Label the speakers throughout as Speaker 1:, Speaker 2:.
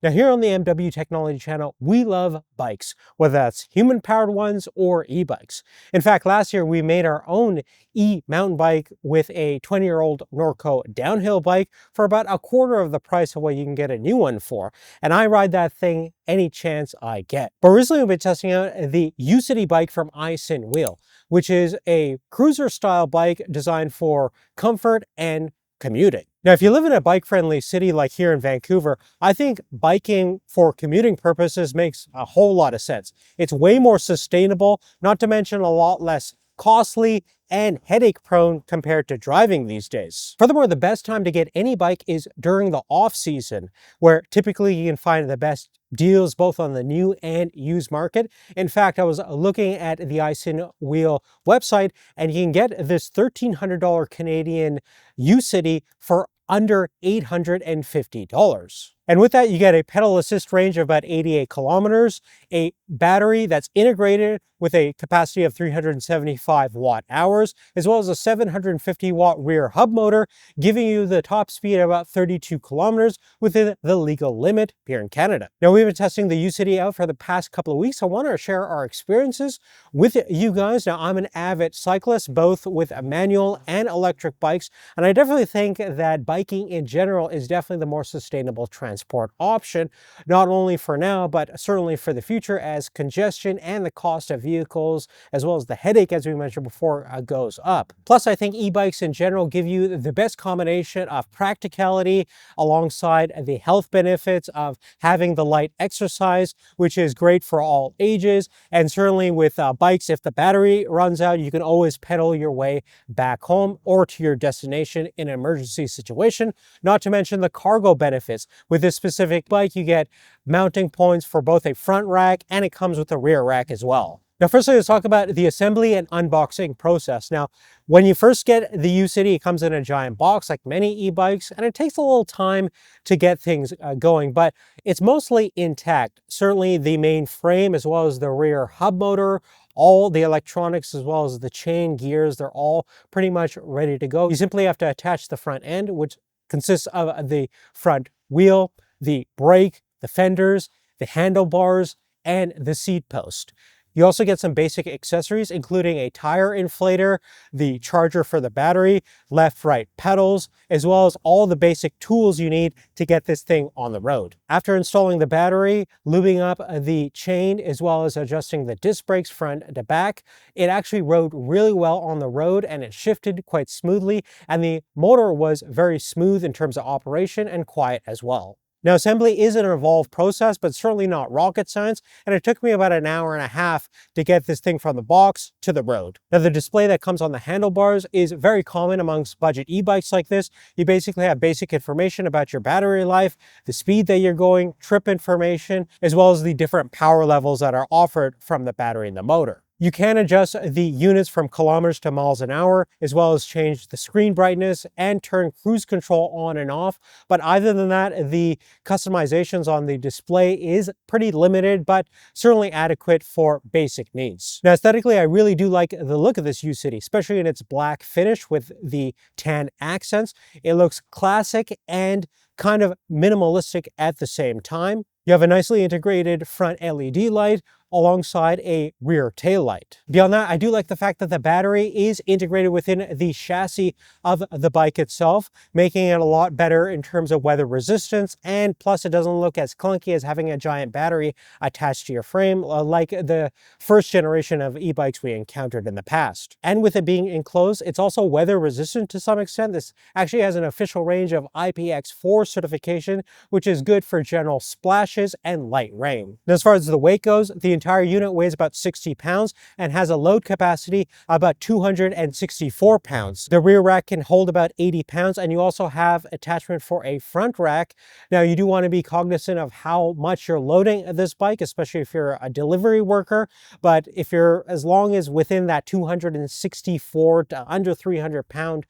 Speaker 1: Now here on the MW Technology channel, we love bikes, whether that's human-powered ones or e-bikes. In fact, last year we made our own e-mountain bike with a 20-year-old Norco downhill bike for about a quarter of the price of what you can get a new one for. And I ride that thing any chance I get. But recently we've been testing out the Ucity bike from Isinwheel, which is a cruiser-style bike designed for comfort and commuting. Now, if you live in a bike-friendly city like here in Vancouver, I think biking for commuting purposes makes a whole lot of sense. It's way more sustainable, not to mention a lot less costly and headache prone compared to driving these days. Furthermore, the best time to get any bike is during the off season, where typically you can find the best deals both on the new and used market. In fact, I was looking at the Isinwheel website and you can get this $1,300 Canadian Ucity for under $850. And with that, you get a pedal assist range of about 88 kilometers, a battery that's integrated with a capacity of 375 watt hours, as well as a 750 watt rear hub motor, giving you the top speed of about 32 kilometers within the legal limit here in Canada. Now, we've been testing the Ucity out for the past couple of weeks. I want to share our experiences with you guys. Now, I'm an avid cyclist, both with manual and electric bikes, and I definitely think that biking in general is definitely the more sustainable transport option, not only for now, but certainly for the future, as congestion and the cost of vehicles, as well as the headache, as we mentioned before, goes up. Plus, I think e-bikes in general give you the best combination of practicality alongside the health benefits of having the light exercise, which is great for all ages. And certainly with bikes, if the battery runs out, you can always pedal your way back home or to your destination in an emergency situation, not to mention the cargo benefits. With this specific bike, you get mounting points for both a front rack and it comes with a rear rack as well. Now, firstly, let's talk about the assembly and unboxing process. Now, when you first get the Ucity, it comes in a giant box like many e-bikes, and it takes a little time to get things going, but it's mostly intact. Certainly the main frame, as well as the rear hub motor, all the electronics, as well as the chain gears, they're all pretty much ready to go. You simply have to attach the front end, which consists of the front wheel, the brake, the fenders, the handlebars, and the seat post. You also get some basic accessories, including a tire inflator, the charger for the battery, left-right pedals, as well as all the basic tools you need to get this thing on the road. After installing the battery, lubing up the chain, as well as adjusting the disc brakes front to back, it actually rode really well on the road and it shifted quite smoothly, and the motor was very smooth in terms of operation and quiet as well. Now, assembly is an involved process, but certainly not rocket science, and it took me about an hour and a half to get this thing from the box to the road. Now, the display that comes on the handlebars is very common amongst budget e-bikes like this. You basically have basic information about your battery life, the speed that you're going, trip information, as well as the different power levels that are offered from the battery and the motor. You can adjust the units from kilometers to miles an hour, as well as change the screen brightness and turn cruise control on and off. But other than that, the customizations on the display is pretty limited, but certainly adequate for basic needs. Now, aesthetically, I really do like the look of this Ucity, especially in its black finish with the tan accents. It looks classic and kind of minimalistic at the same time. You have a nicely integrated front LED light alongside a rear tail light. Beyond that, I do like the fact that the battery is integrated within the chassis of the bike itself, making it a lot better in terms of weather resistance, and plus it doesn't look as clunky as having a giant battery attached to your frame like the first generation of e-bikes we encountered in the past. And with it being enclosed, it's also weather resistant to some extent. This actually has an official range of IPX4 certification, which is good for general splashes and light rain. And as far as the weight goes, the entire unit weighs about 60 pounds and has a load capacity of about 264 pounds. The rear rack can hold about 80 pounds, and you also have attachment for a front rack. Now, you do want to be cognizant of how much you're loading this bike, especially if you're a delivery worker, but if you're as long as within that 264 to under 300 pound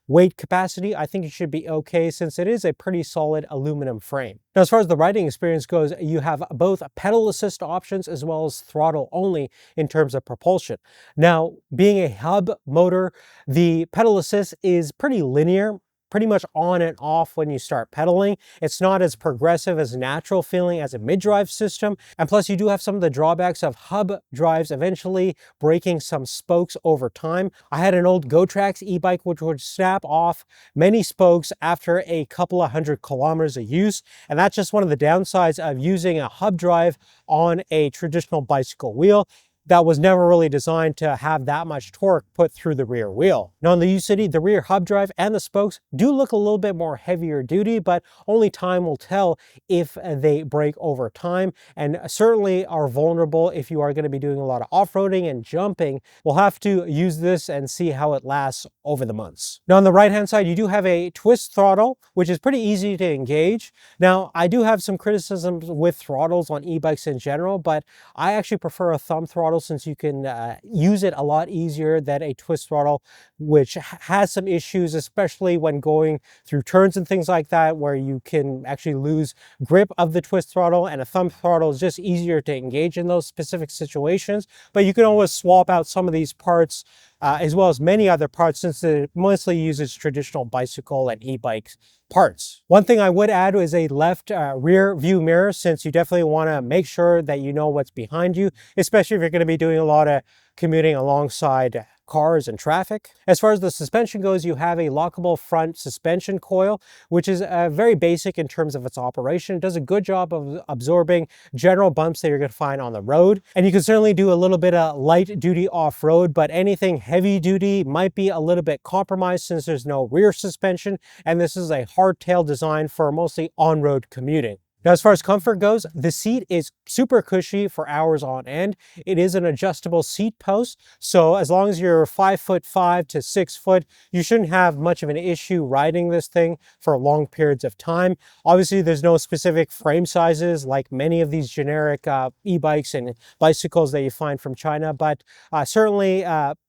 Speaker 1: weight capacity, I think it should be okay since it is a pretty solid aluminum frame. Now, as far as the riding experience goes, you have both pedal assist options as well as throttle only in terms of propulsion. Now, being a hub motor, the pedal assist is pretty linear. pretty much on and off when you start pedaling. It's not as progressive as natural feeling as a mid-drive system. And plus you do have some of the drawbacks of hub drives eventually breaking some spokes over time. I had an old GoTrax e-bike which would snap off many spokes after a couple of 100 kilometers of use. And that's just one of the downsides of using a hub drive on a traditional bicycle wheel that was never really designed to have that much torque put through the rear wheel. Now on the Ucity, the rear hub drive and the spokes do look a little bit more heavier duty, but only time will tell if they break over time, and certainly are vulnerable if you are going to be doing a lot of off-roading and jumping. We'll have to use this and see how it lasts over the months. Now on the right hand side, you do have a twist throttle, which is pretty easy to engage. Now I do have some criticisms with throttles on e-bikes in general, but I actually prefer a thumb throttle since you can use it a lot easier than a twist throttle, which has some issues, especially when going through turns and things like that, where you can actually lose grip of the twist throttle, and a thumb throttle is just easier to engage in those specific situations. But you can always swap out some of these parts as well as many other parts, since it mostly uses traditional bicycle and e-bike parts. One thing I would add is a left rear view mirror, since you definitely want to make sure that you know what's behind you, especially if you're going to be doing a lot of commuting alongside cars and traffic. As far as the suspension goes, you have a lockable front suspension coil, which is very basic in terms of its operation. It does a good job of absorbing general bumps that you're going to find on the road. And you can certainly do a little bit of light duty off-road, but anything heavy duty might be a little bit compromised since there's no rear suspension, and this is a hardtail design for mostly on-road commuting. Now, as far as comfort goes, the seat is super cushy for hours on end. It is an adjustable seat post, so as long as you're 5'5" to 6 foot, you shouldn't have much of an issue riding this thing for long periods of time. Obviously, there's no specific frame sizes like many of these generic e-bikes and bicycles that you find from China, but certainly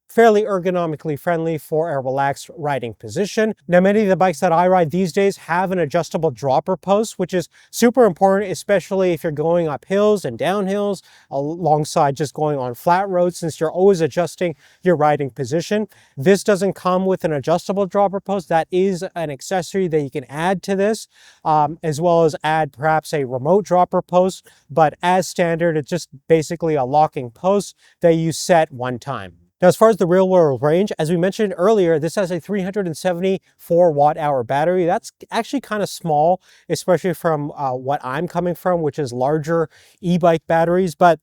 Speaker 1: fairly ergonomically friendly for a relaxed riding position. Now, many of the bikes that I ride these days have an adjustable dropper post, which is super important, especially if you're going up hills and down hills, alongside just going on flat roads, since you're always adjusting your riding position. This doesn't come with an adjustable dropper post. That is an accessory that you can add to this, as well as add perhaps a remote dropper post, but as standard, it's just basically a locking post that you set one time. Now, as far as the real world range, as we mentioned earlier, this has a 374 watt-hour battery. That's actually kind of small, especially from what I'm coming from, which is larger e-bike batteries. But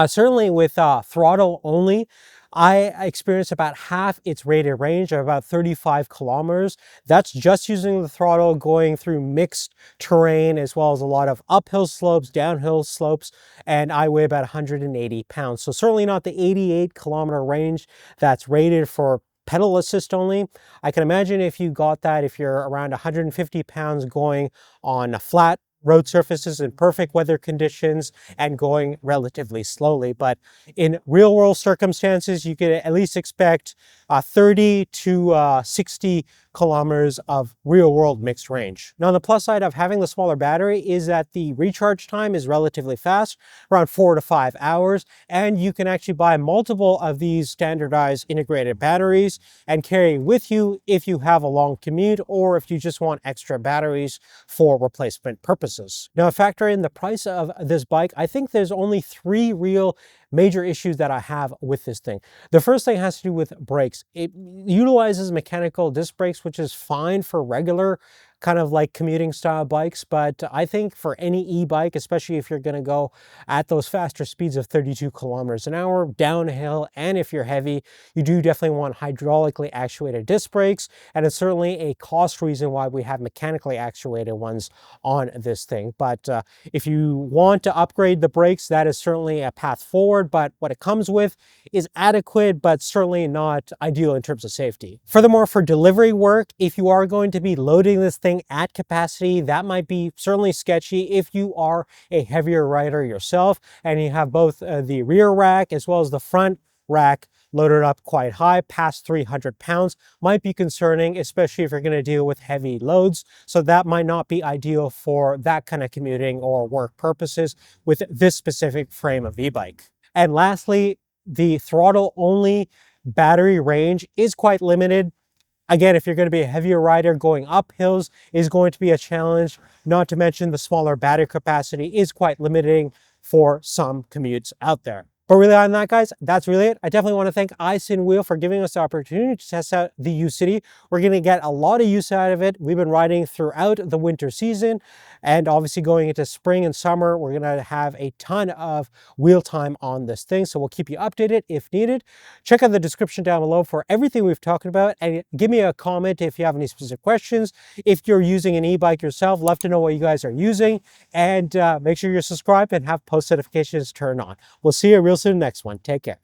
Speaker 1: certainly with throttle only, I experienced about half its rated range of about 35 kilometers. That's just using the throttle, going through mixed terrain, as well as a lot of uphill slopes, downhill slopes, and I weigh about 180 pounds. So certainly not the 88-kilometer range that's rated for pedal assist only. I can imagine if you got that, if you're around 150 pounds going on a flat road surfaces in perfect weather conditions and going relatively slowly. But in real world circumstances, you could at least expect 30 to 60 kilometers of real world mixed range. Now, on the plus side of having the smaller battery is that the recharge time is relatively fast, around 4 to 5 hours, and you can actually buy multiple of these standardized integrated batteries and carry with you if you have a long commute or if you just want extra batteries for replacement purposes. Now, factor in the price of this bike, I think there's only 3 real major issues that I have with this thing. The first thing has to do with brakes. It utilizes mechanical disc brakes, which is fine for regular kind of like commuting style bikes, but I think for any e-bike, especially if you're going to go at those faster speeds of 32 kilometers an hour downhill, and if you're heavy, you do definitely want hydraulically actuated disc brakes, and it's certainly a cost reason why we have mechanically actuated ones on this thing. But if you want to upgrade the brakes, that is certainly a path forward, but what it comes with is adequate, but certainly not ideal in terms of safety. Furthermore, for delivery work, if you are going to be loading this thing at capacity, that might be certainly sketchy if you are a heavier rider yourself and you have both the rear rack as well as the front rack loaded up quite high, past 300 pounds, might be concerning, especially if you're going to deal with heavy loads. So that might not be ideal for that kind of commuting or work purposes with this specific frame of e-bike. And lastly, the throttle only battery range is quite limited. Again, if you're going to be a heavier rider, going up hills is going to be a challenge. Not to mention the smaller battery capacity is quite limiting for some commutes out there. But really on that, guys, that's really it. I definitely want to thank Isinwheel for giving us the opportunity to test out the Ucity. We're going to get a lot of use out of it. We've been riding throughout the winter season, and obviously going into spring and summer, we're going to have a ton of wheel time on this thing. So we'll keep you updated if needed. Check out the description down below for everything we've talked about, and give me a comment if you have any specific questions. If you're using an e-bike yourself, love to know what you guys are using, and make sure you're subscribed and have post notifications turned on. We'll see you real soon in the next one. Take care.